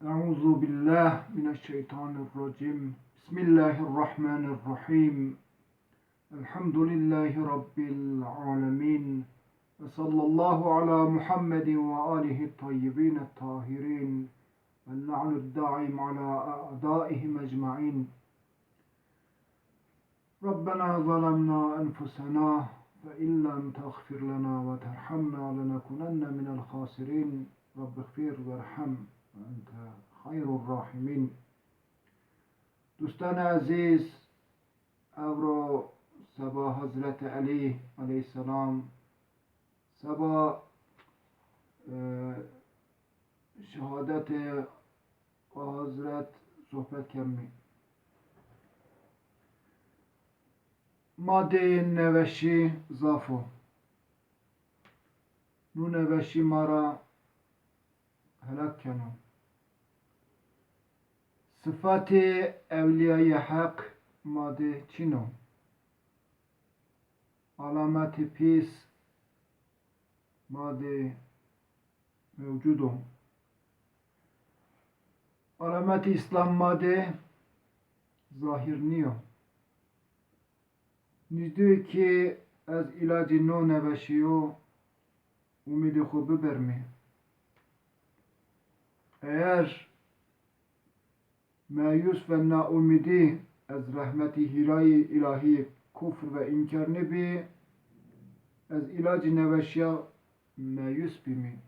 Euzu billah mineşşeytanirracim. Bismillahirrahmanirrahim. Elhamdülillahi Rabbil alemin. Ve sallallahu ala Muhammedin ve alihi tayyibin tahirin. Ve la'nud daim ala a'daihim ecma'in. Rabbena zalemna enfusena ve illem teğfir lana ve terhamna lenekunenne minel khasirin. Rabbighfir verham ve ente hayrur rahimin. Dostan aziz, evro sabah Hazreti Ali aleyhisselam sabah şehadeti Hazret sohbet kemmi madde neveşi zafu nu neveşi mara helak kenu sıfatı evliyayı hak madde çino alameti pis madde mevcudu alameti İslam madde zahir niyo nizdiyor ki az ilacı no neveşiyo umidi xo bibermi eğer meyus ve naumidi az rahmeti hilayi ilahi kufr ve inkar nebi az ilacı neveşiya meyus bimi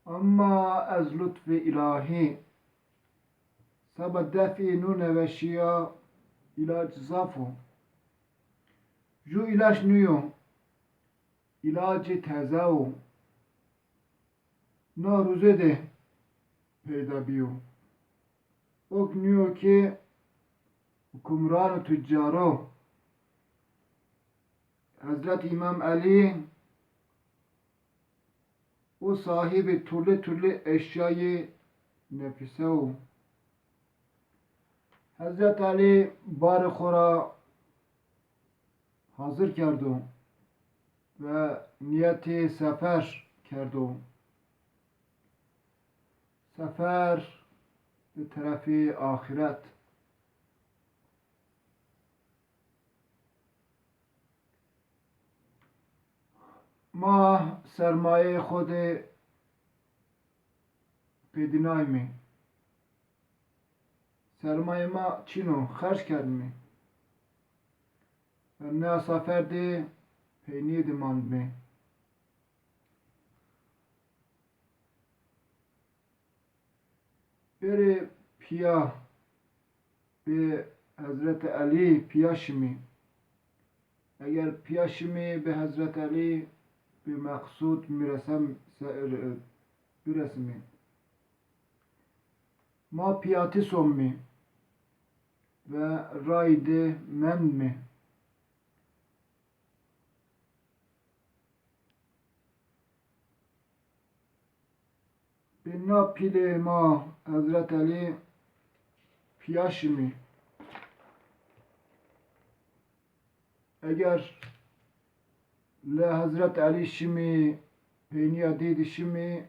ama az lütfi ilahi sabah defi nu neveşiya ilaç zafu ju ilaç niyo ilacı tezavu naruze de peyda biyo ok niyo ki hükümran tüccaro Hazreti İmam Ali o sahibi türlü eşyayı nefisev Hazreti Ali barı khora hazır kerdu ve niyeti sefer kerdu. Sefer bir tarafı ahiret. Ma sermaye khod pedinay mi? Sermaye ma çino xerç kerd mi? Ne seferdi peyni demand mi? Biri piya be Hazreti Ali piyaşimi eğer piyaşimi be Hazreti Ali bir maksud miresem biresmi ma piyati sommi ve rayde men mi binna pile ma Hazreti Ali piyaşimi eğer le Hazreti Ali şimi peyniya dedi şimi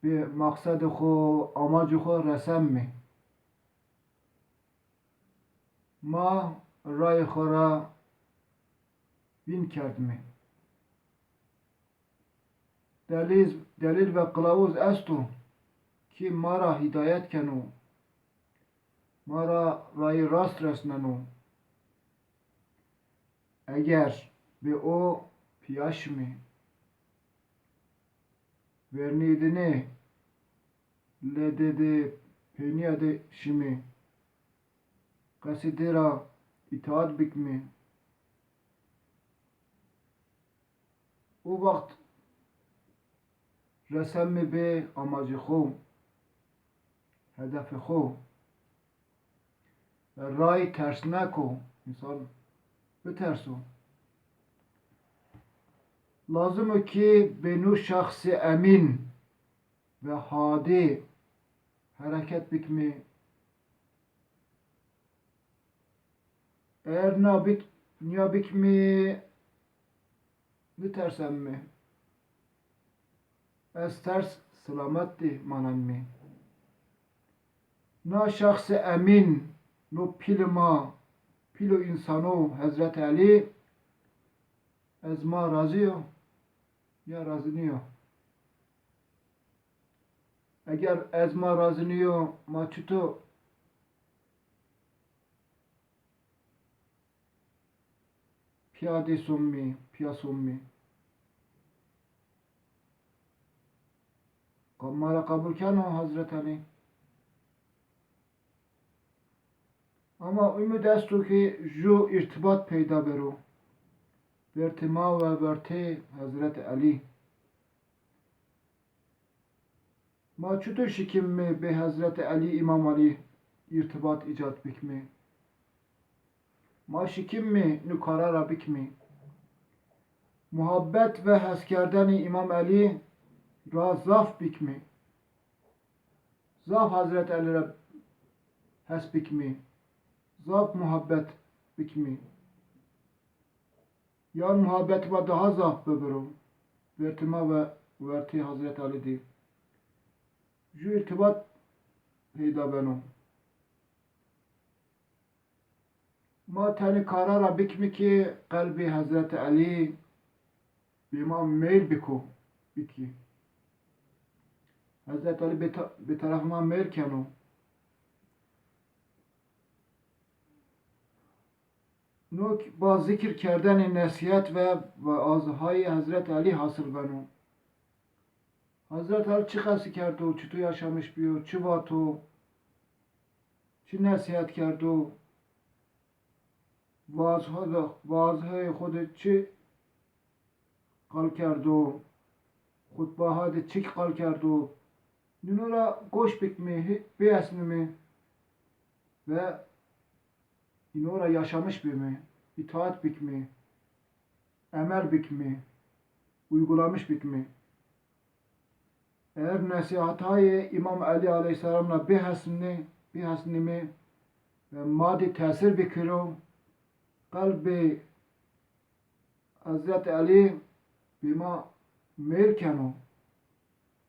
bir maksadı xo amacı xo resem mi ma ray xora bin kerd mi delil ve kılavuz estu ki mara hidayet kenu mara ray rast resnenu eğer ve o piyaş mi vernidini le dedi peniyade şimi kasidera itaat bikmi o vakt resmi be amacı xo hedefi xo ve ray tersine ko misal bu tersu lazım ki benu şahsi emin ve hadi hareket bikmi eğer nabik bikmi ne tersem mi ez ters selametti manan mi. Na şahsı emin, no pilma, pilo insano Hazreti Ali, ez ma razıyım, ya razı niyo. Eğer ez ma razı niyo, ma çuto, piyade sommi, piya sommi. Mara kabul kano Hazreti Ali. Ama ümid estu ki ju irtibat peyda bero. Vertima ve verte Hazreti Ali. Ma çutur şikim mi be Hazreti Ali İmam Ali irtibat icat bikmi. Ma şikim mi nukarara bikmi. Muhabbet ve heskerdeni İmam Ali ra zaf bikmi. Zaf Hazreti Ali hes bikmi. Zaf muhabbet bikmi. Yan muhabbet ve daha zaf bebirum. Vertima ve verti Hazreti Ali di. Ju irtibat peyda benim. Ma tani karara bikmi ki kalbi Hazreti Ali bima meyl biku biki. Hazreti Ali bir tarafıma meyl kenu. Nuk ba zikir kerdeni nasihat ve azhayı Hazreti Ali hasıl benu. Hazreti Ali çıkası kerdu, çutu yaşamış biyo, çuvatu, çi nasihat kerdu, vaazhay khud çi qal kerdu, khutbaha de çik qal kerdu. Nunora goş bikmi, beyesmi ve inora yaşamış bir mi, itaat bikmi, emel bikmi, uygulamış bikmi. Eğer nasihatayı İmam Ali Aleyhisselam'la bir hasnimi ve maddi tesir bikiru kalbi Hazreti Ali bima merkenu.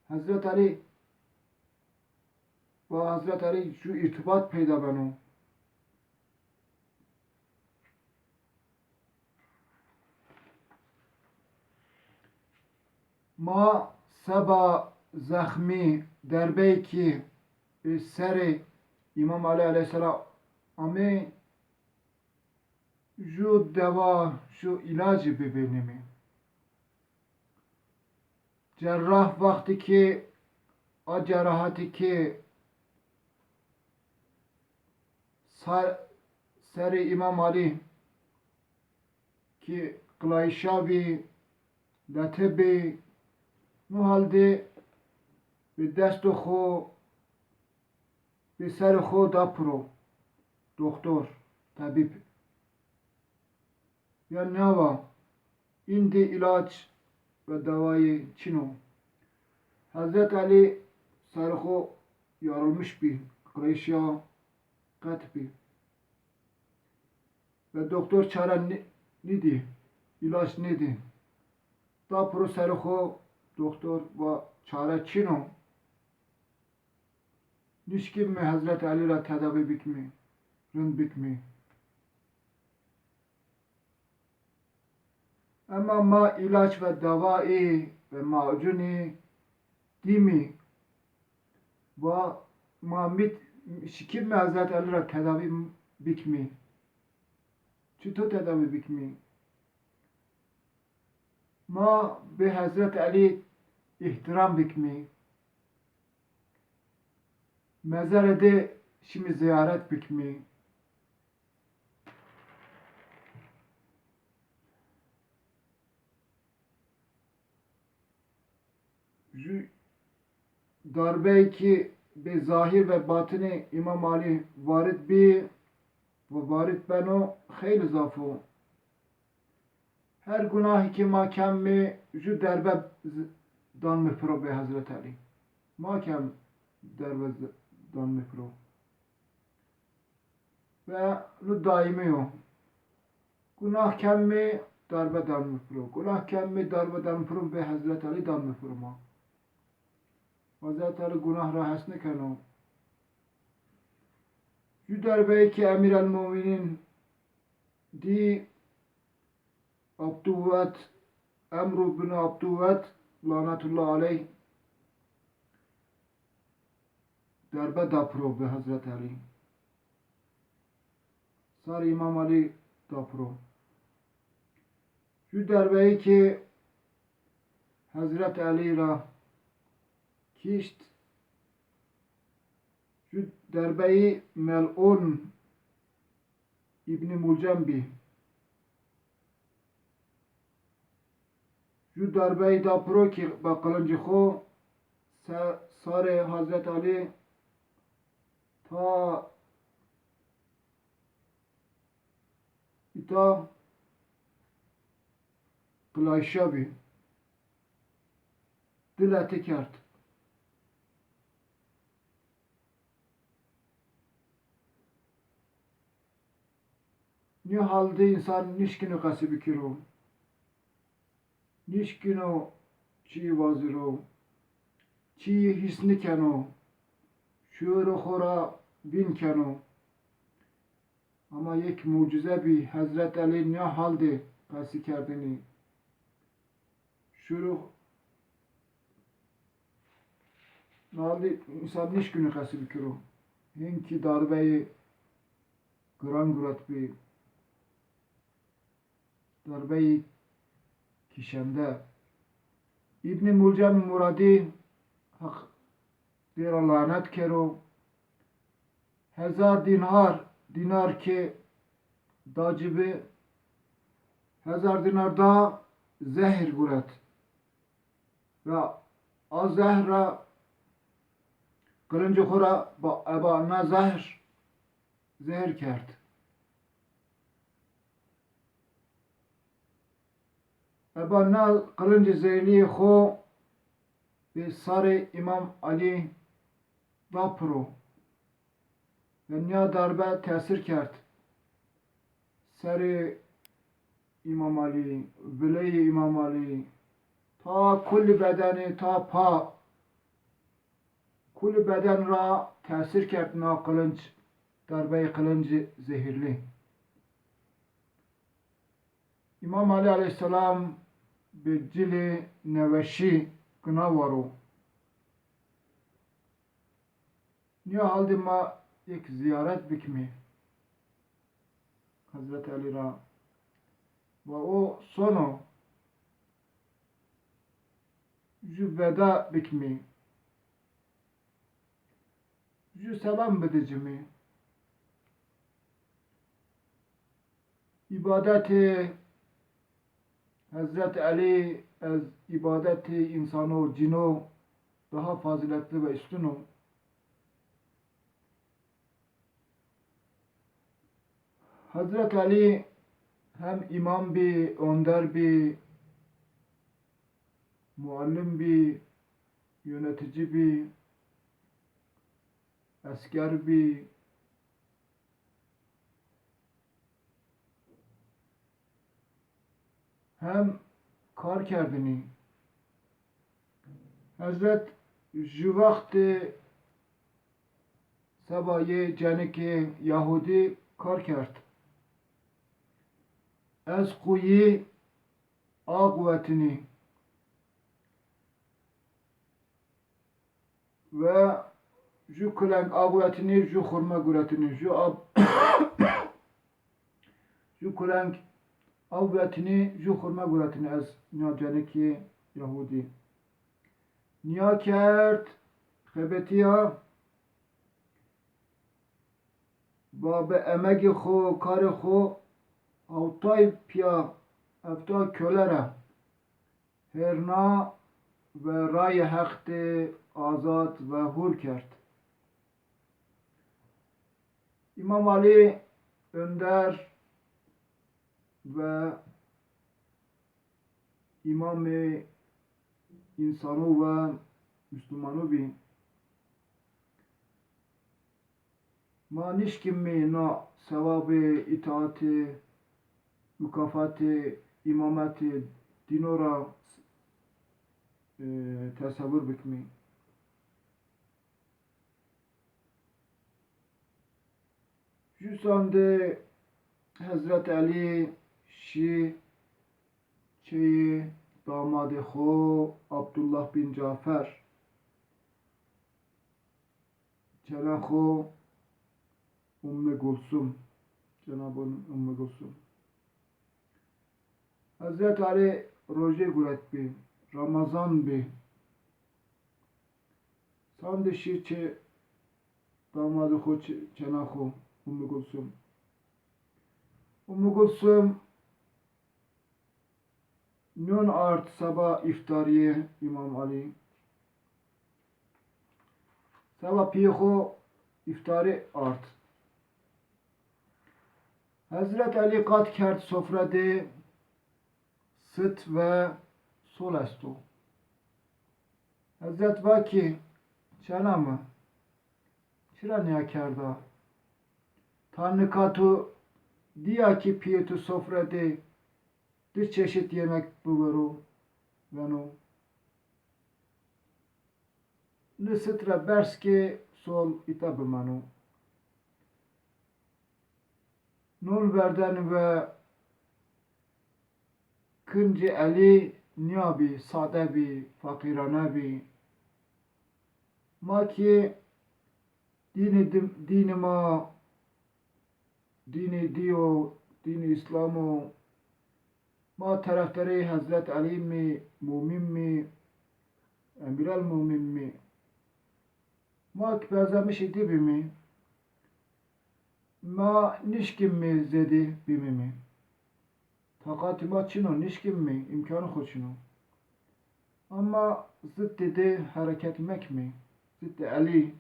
Hazreti Ali ve Hazreti Ali şu irtibat peyda benu. Ma seba zahmi derbe ki seri İmam Ali Aleyhisselam ami şu deva şu ilacı bebenimi cerrah vakti ki o cerrahati ki seri İmam Ali ki kılayşavi latibi nu halde به دست خو به سر خو دپرو دکتر طبیب یا نوا این دی ilaç ve davayı çino. Hazreti Ali sarıko yarılmış bir kırışya kat bir ve doktor çare neydi? İlaç neydi? Dapro sarıko doktor ve çare çino. Nişkim mi Hazreti Ali ile tedavi bikmi, rın bikmi. Ama ma ilaç ve davai ve macuni dimi ve ma şikim mi Hazreti Ali ile tedavi bikmi. Çuto tedavi bikmi. Ma be Hazreti Ali ihtiram bikmi. Mezarede şimdi ziyaret bikmi. Darbe ki be zahir ve batini İmam Ali varit bi ve varit beno kheyli zafu. Her günahı ki makem mi ju derbe dan mifro be Hazreti Ali. Makem derbe dan mifro. Ve nu daimi yo. Günah kemmi darbe dan mifro. Günah kemmi darbe dan mifro be Hazreti Ali dan mifro ma. Hazreti Ali günah ra hes nikeno. Ju derbeyi ki Emir el Muminin di Abdüvet Emru bin Abdüvet lanetullah aleyh derbe dapro be Hazreti Ali. Sar İmam Ali dapro. Ju derbeyi ki Hazreti Ali ra kişt ju derbeyi mel'un İbni Mulcembi ju derbeyi dapro ki be kılıncı xo sare Hazreti Ali ta ita Kılayşabi dileti kert. Ne halde insan nişkini kasibi kiro. Nişkino çi vaziro. Çi hisni keno. Şuuru xora bin keno. Ama yek mucize bir Hazret Ali ne halde kasi kerdini. Şuuru ne halde insan nişkini kasibi kiro. Hinki darbeyi Gran Gurat bir darbeyi kişende İbni Mulcem Muradi hak bir lanet kero 1000 dinar ki dacibi 1000 dinar da zehir guret ve az zehra kılıncı xora eba na zehir kert. Eba na kılıncı zehirli xo bir sarı İmam Ali dapro ve niya darbe tesir kert. Sarı İmam Ali, bileyi İmam Ali ta kulli bedeni ta pa kulli beden ra tesir kert na kılınç darbeyi kılıncı zehirli. İmam Ali aleyhisselam bir cili neveşi gına varu. Niye halde ma ek ziyaret bikmi Hazreti Ali ra ve o sonu ju veda bikmi ju selam bedicimi ibadeti Hazreti Ali az ibadeti insano cino daha faziletli ve üstün. Hazreti Ali hem imam bir, önder bir, muallim bir, yönetici bir, asker bir, hem kar kerdini. Hazret ju vakti sabahı caniki Yahudi kar kerd. Ez kuyi ağvetini ve ju kulenk ağvetini ju hurma guretini ju kulenk ağvetini ju hurma guretini ez niyacaniki Yahudi niya kert xebetiya ve emegi xo karı xo avtay pya efta kölere herna ve ray hakti azat ve hur kert. İmam Ali önder ve imam-ı insanı ve Müslümanı bir ma nişkimmi na sevabı itaati mükafatı imameti dinora tesavvur bikmi. Cüsande Hazret Ali şi çeyi damadı xo Abdullah bin Cafer çene xo Ümmü Gülsüm Cenab-ı Ümmü Gülsüm Hazret Ali roje guret bi Ramazan bi sande şi çe damadı xo çene xo Ümmü Gülsüm Ümmü Gülsüm Nyon art sabah iftariye İmam Ali. Sabah piho iftari art. Hazret Ali kat kert sofrade sıt ve sol estu. Hazret vaki çana mı? Çıra niye kerda? Tanrı katu diya ki piyetu sofrade bir çeşit yemek bulurum venu. Nısıtra berski sol itabı manu. Nol verden ve kınci Ali niyabi, sadebi, fakiranebi. Ma ki dini ma, dini diyo, dini İslam'ı ما طرفداری حضرت علی می مومن می امیرالمومنین می ما که پیازمش دیبی می ما نشکیم می زدی بیمی می طاقت ما چینو نشکیم می امکان خود چینو اما ضد ده حرکت مکمی ضد علی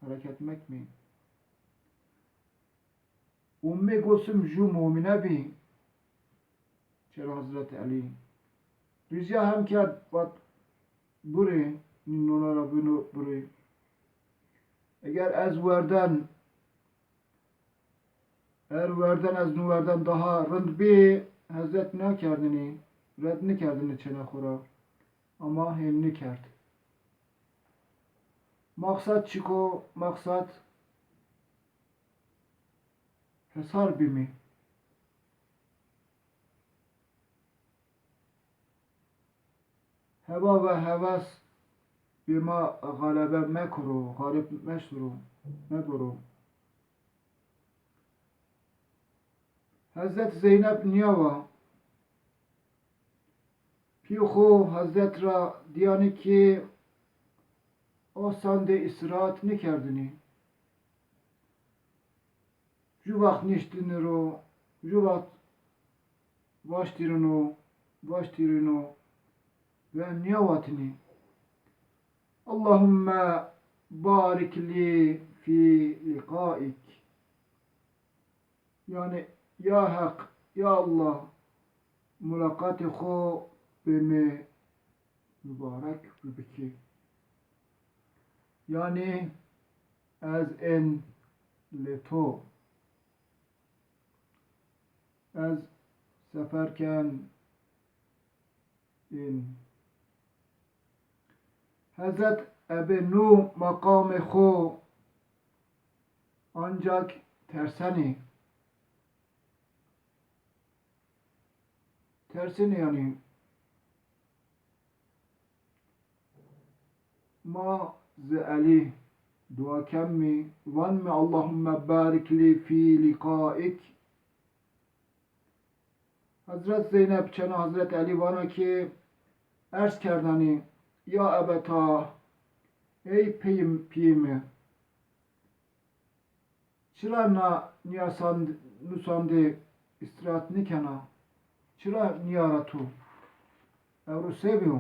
حرکت مکمی Ümmü Gülsüm ju mumine bi Çelo Hazreti Ali. Rica hem ki bat buri ninnolara bunu buri. Eğer az verden az nuverden daha rınd bir Hazret ne kerdini red ne kerdini çene khora ama hem ne kerd. Maksat çiko maksat hesar bimi. Heva ve heves bima galebe mekru, galip meşru, mebru. Hazret Zeynep niyava Piyuhu Hazret ra diyani ki o sande istirahat ne kerdini? Ju vakt niştiniro, ju vakt vaştirino ve niyavatini. Allahümme barik li fi likaik. Yani ya hak, ya Allah mülakati ho bime mübarek bibiki. Yani az en leto az seferken in Hazret Ebu Nuh makamı ho ancak tersini yani ma Ali dua kemmi van mi Allahümme barik li fi likaik Hazret Zeynep çana Hazret Ali vana ki ers kerdani ya ebeta ey piyimi çıra na nusandi istirahat nikena çıra niyaratu evru seviyor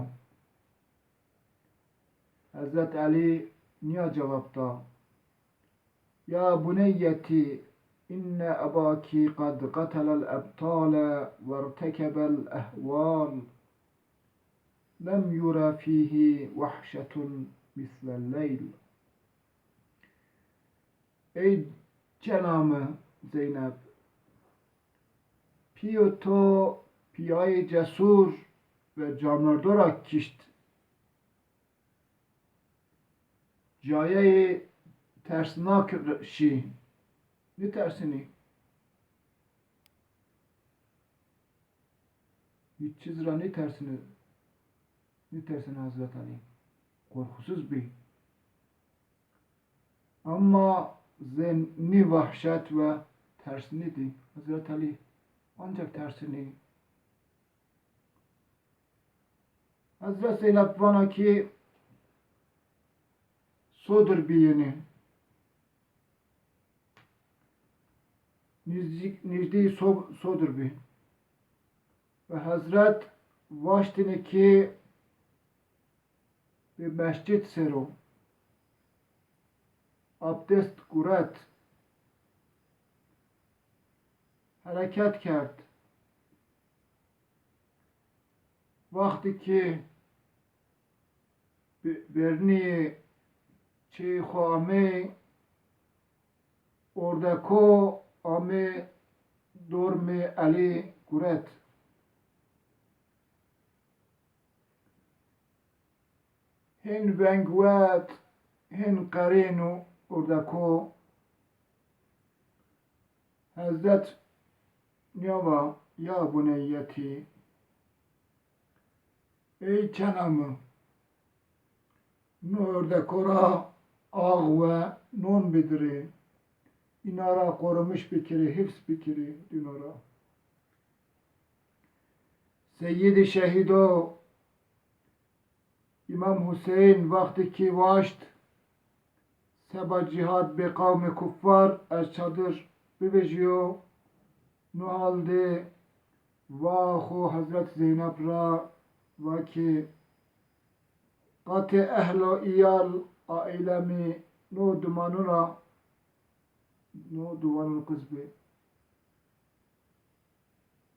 Hazret Ali niye cevapta ya buneyyeti inne abaki kad qatalal ebtale ve irtekebel ehval lem yura fihi vahşetun mislel leyl ey cenamı Zeynep piyoto piyayı cesur ve canlardorak kişt Caye tersnak şi Ne tersini? Hiç çizra ne tersini? Ne tersini Hazreti Ali? Korkusuz bir. Ama zenni vahşet ve tersinidir. Hazreti Ali ancak tersini. Hazreti Zeynep bana ki sodur biyeni. Nizdi sodur bi. Ve Hazret vaştini ki bir mescid sero. Abdest kuret. Hareket kert. Vakti ki berni çi xame orada ko ame dorme Ali kuret. Hin vengwet hin karenu orada ko Hazret Nyava ya buneyyeti ey çanamı orada kora ağ ve non bidiri inara korumuş bikiri hifz bikiri dinora Seyyid-i Şehido İmam Hüseyin vakti ki vaşt seba cihad be kavmi kuffar er çadır bibeciyo nuhalde vahu Hazret Zeynep ra vaki qati ehlo iyal ailemi no dumanura no dumanur kızbi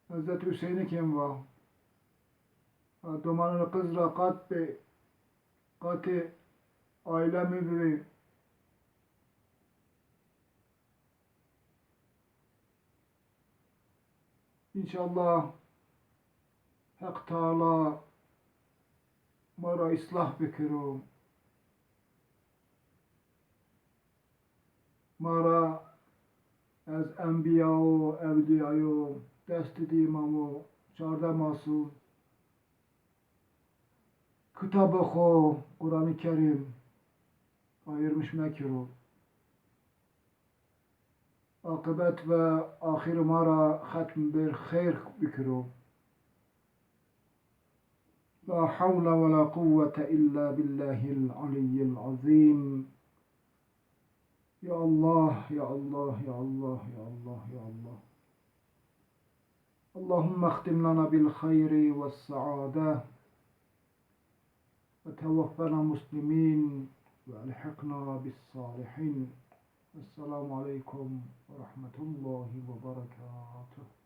Hazret Hüseyin'i kim var? Dumanur kızla qati ailemi biri İnşallah Hak Teala mara ıslah bikiru mara az enbiya evliya desti imamı çarda masum kitabı xo Kur'an-ı Kerim ayırmış mekiru akıbet ve ahir mara hatm bir hayr bikiru La havle ve la kuvvete illa billahil aliyyil azim Ya Allah, Ya Allah, Ya Allah, Ya Allah, Ya Allah Allahümme ehtim lana bil hayri ve saade ve tevaffena muslimin ve elhikna bis salihin Esselamu aleyküm ve rahmetullahi ve berekatuhu